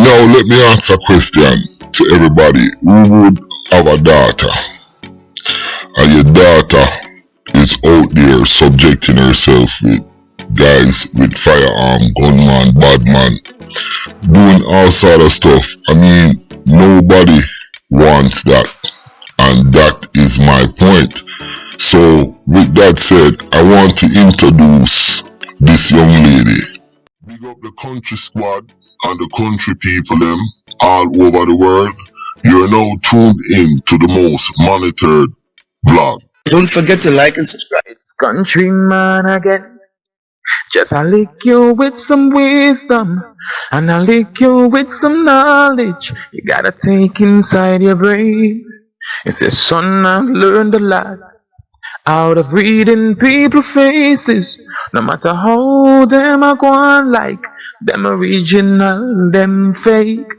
Now let me ask a question to everybody who would have a daughter, and your daughter is out there subjecting herself with guys with firearm, gunman, badman, doing all sort of stuff. I mean, nobody wants that, and that is my point. So with that said, I want to introduce this young lady. Big up the country squad and the country people them all over the world. You're now tuned in to the most monitored vlog. Don't forget to like and subscribe. It's Countryman again. Just I lick you with some wisdom, and I lick you with some knowledge. You gotta take inside your brain. It says, son, I've learned a lot out of reading people's faces. No matter how them I go on, like them original, them fake.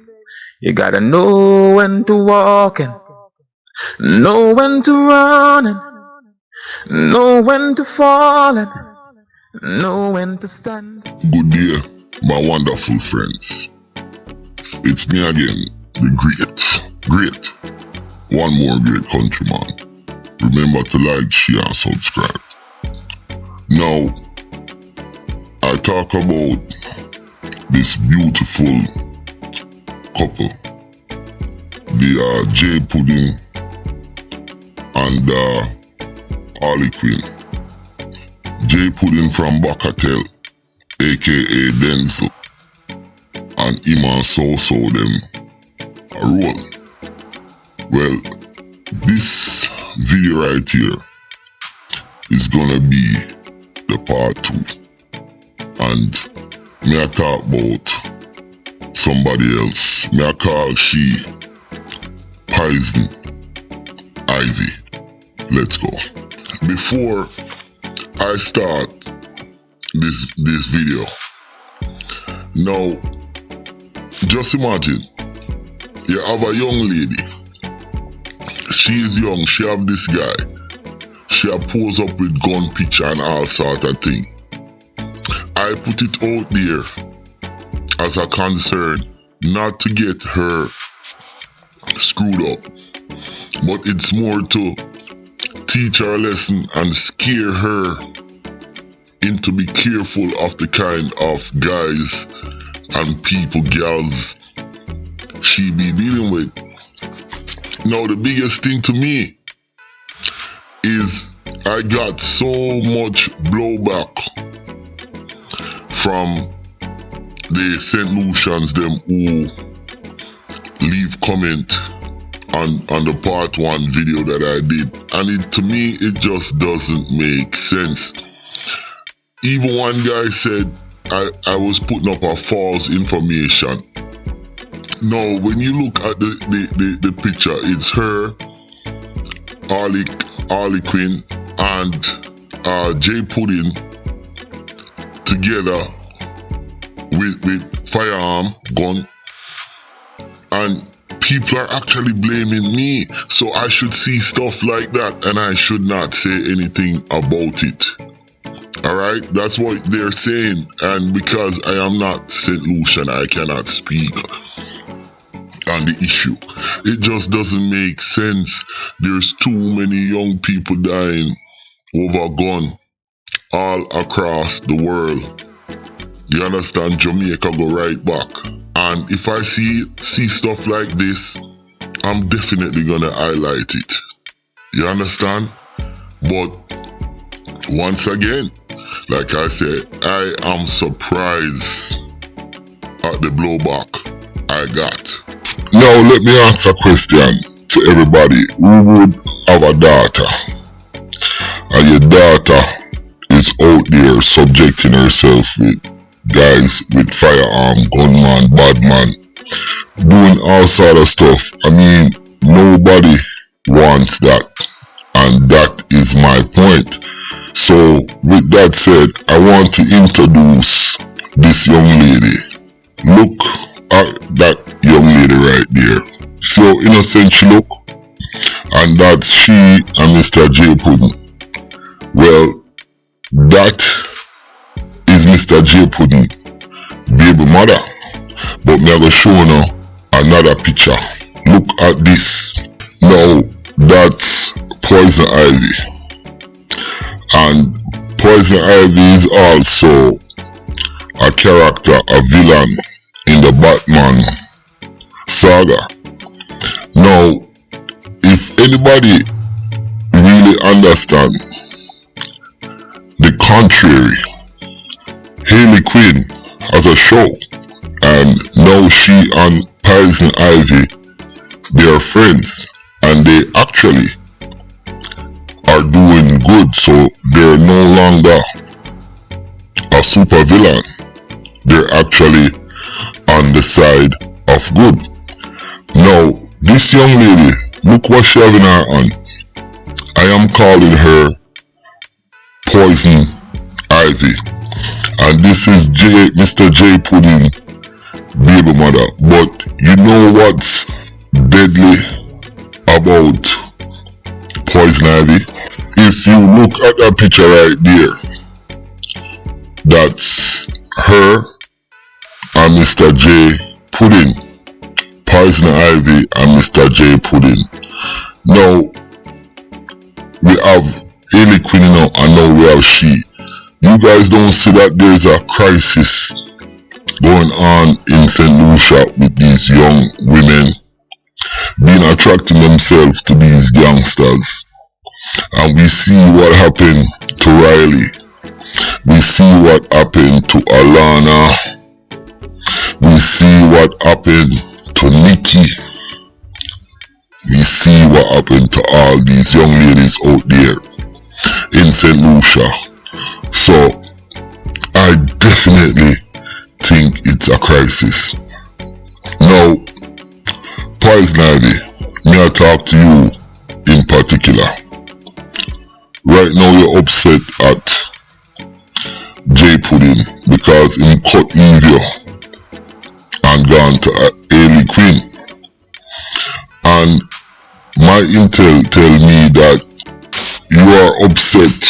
You gotta know when to walk and know when to run and know when to fall and know when to stand. Good day, my wonderful friends. It's me again, the great, one more great countryman. Remember to like, share, and subscribe. Now, I talk about this beautiful couple. They are J Puddin and Harley Quinn. J Puddin from Bakatel, aka Denzel, and him and So them a roll. Well, this video right here is gonna be the part 2, and me I talk about somebody else. Me I call she Poison Ivy. Let's go. Before I start this video, now just imagine you have a young lady. She is young, she have this guy. She have pose up with gun picture and all sort of thing. I put it out there as a concern not to get her screwed up, but it's more to teach her a lesson and scare her into be careful of the kind of guys and people, girls she be dealing with. Now the biggest thing to me is I got so much blowback from the St. Lucians them who leave comment on the part 1 video that I did, and to me it just doesn't make sense. Even one guy said I was putting up a false information. Now when you look at the picture, it's her, Harley Quinn and J Puddin together with firearm, gun, and people are actually blaming me. So I should see stuff like that and I should not say anything about it. Alright, that's what they're saying, and because I am not St. Lucian, I cannot speak on the issue. It just doesn't make sense. There's too many young people dying over a gun all across the world. You understand? Jamaica go right back. And if I see stuff like this, I'm definitely gonna highlight it. You understand? But once again, like I said, I am surprised at the blowback I got. Now let me ask a question to everybody who would have a daughter, and your daughter is out there subjecting herself with guys with firearm, gunman, badman, doing all sort of stuff. I mean, nobody wants that, and that is my point. So with that said, I want to introduce this young lady. Look at that young lady right there. See how innocent she look? And that's she and Mr. J Puddin. Well, that is Mr. J Puddin baby mother. But me I go show now another picture. Look at this. Now that's poison ivy, and poison ivy is also a character, a villain in the Batman saga. Now, if anybody really understand the contrary, Harley Quinn has a show, and now she and Poison Ivy, they are friends, and they actually are doing good, so they're no longer a super villain. They're actually on the side of good. Now, this young lady, look what she have in her hand. I am calling her Poison Ivy, and this is Mr. J Puddin, baby mother. But you know what's deadly about Poison Ivy? If you look at that picture right there, that's her and Mr. J Puddin. Poison Ivy and Mr. J Puddin. Now we have Harley Quinn now, and now we have she. You guys don't see that there's a crisis going on in St. Lucia with these young women being attracting themselves to these youngsters. And we see what happened to Riley. We see what happened to Alana. We see what happened to Nikki. We see what happened to all these young ladies out there in St. Lucia. So I definitely think it's a crisis. Now, Poison Ivy, may I talk to you in particular? Right now you're upset at J Puddin because he cut Evie and gone to Harley Quinn. And my intel tell me that you are upset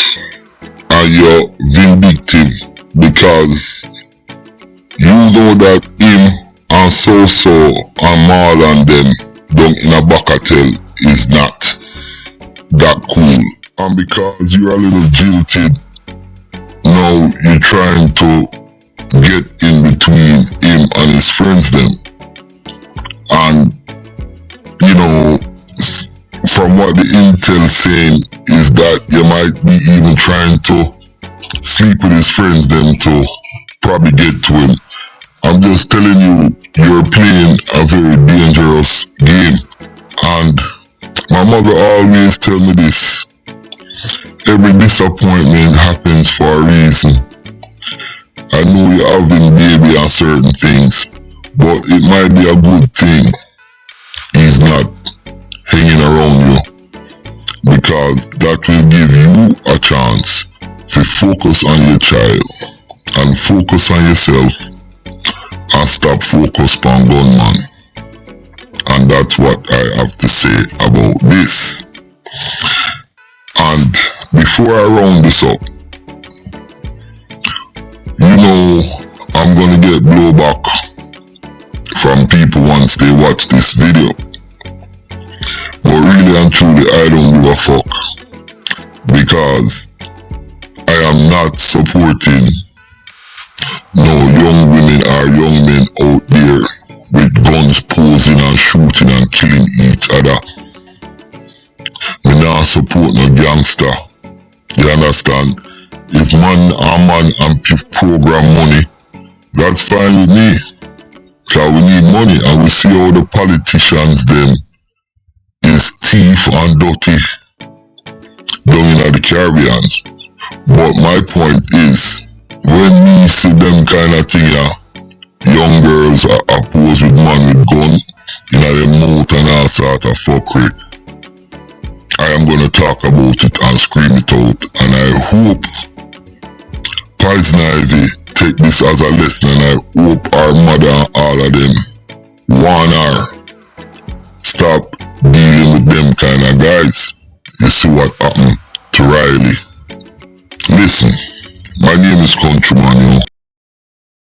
and you're vindictive because you know that him and So and Mal and them down in a Bacatel is not that cool. And because you're a little jilted, now you're trying to get in between him and his friends them. And you know, from what the intel saying is that you might be even trying to sleep with his friends them to probably get to him. I'm just telling you, you're playing a very dangerous game. And my mother always tell me this: every disappointment happens for a reason. I know you're having baby on certain things, but it might be a good thing he's not hanging around you, because that will give you a chance to focus on your child and focus on yourself and stop focus on gunman. And that's what I have to say about this. And before I round this up, you know I'm gonna get blowback from people once they watch this video. But really and truly, I don't give a fuck, because I am not supporting no young women or young men out there with guns posing and shooting and killing each other. Me not support no gangster. You understand? If man and program money, that's fine with me. Cause we need money, and we see how the politicians them is thief and dirty down in the Caribbean. But my point is, when we see them kind of thing, young girls are opposed with man with gun in their mouth and all sort of fuckery, I am gonna talk about it and scream it out. And I hope Poison Ivy take this as a lesson, and I hope our mother and all of them warn her, stop dealing with them kind of guys. You see what happened to Riley. Listen, my name is Countryman, you know.